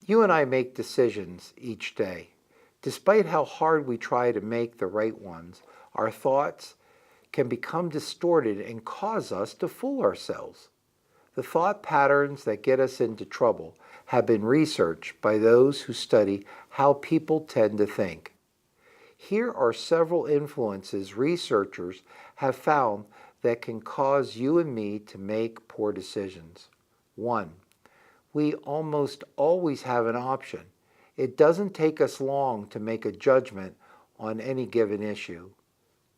You and I make decisions each day. Despite how hard we try to make the right ones, our thoughts can become distorted and cause us to fool ourselves. The thought patterns that get us into trouble have been researched by those who study how people tend to think. Here are several influences researchers have found that can cause you and me to make poor decisions. 1. We almost always have an option. It doesn't take us long to make a judgment on any given issue.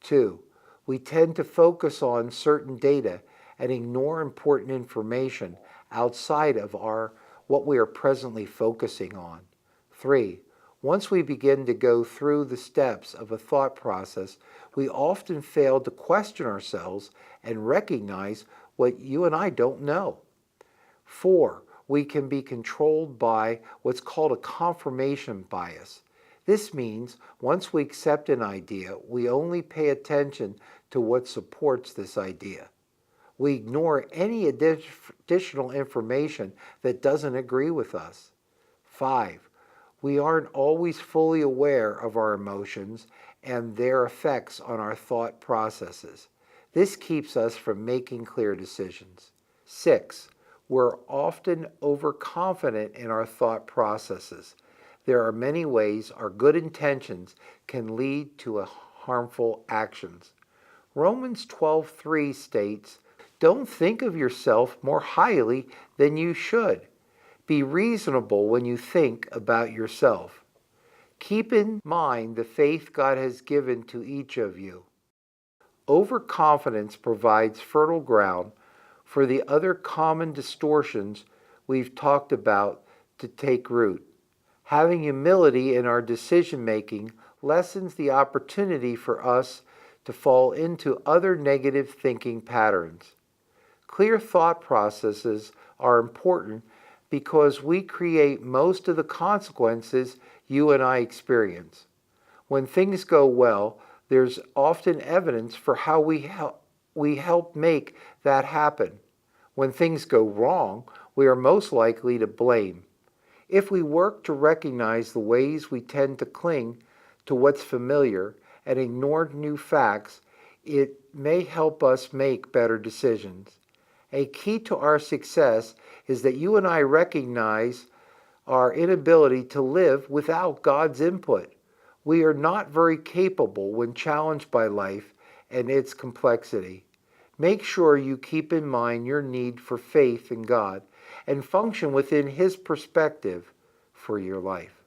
2. We tend to focus on certain data and ignore important information outside of what we are presently focusing on. 3. Once we begin to go through the steps of a thought process, we often fail to question ourselves and recognize what you and I don't know. 4. We can be controlled by what's called a confirmation bias. This means once we accept an idea, we only pay attention to what supports this idea. We ignore any additional information that doesn't agree with us. 5. We aren't always fully aware of our emotions and their effects on our thought processes. This keeps us from making clear decisions. 6. We're often overconfident in our thought processes. There are many ways our good intentions can lead to harmful actions. Romans 12:3 states, "Don't think of yourself more highly than you should. Be reasonable when you think about yourself." Keep in mind the faith God has given to each of you. Overconfidence provides fertile ground for the other common distortions we've talked about to take root. Having humility in our decision making lessens the opportunity for us to fall into other negative thinking patterns. Clear thought processes are important because we create most of the consequences you and I experience. When things go well, there's often evidence for how we help make that happen. When things go wrong, we are most likely to blame. If we work to recognize the ways we tend to cling to what's familiar and ignore new facts, it may help us make better decisions. A key to our success is that you and I recognize our inability to live without God's input. We are not very capable when challenged by life and its complexity. Make sure you keep in mind your need for faith in God and function within His perspective for your life.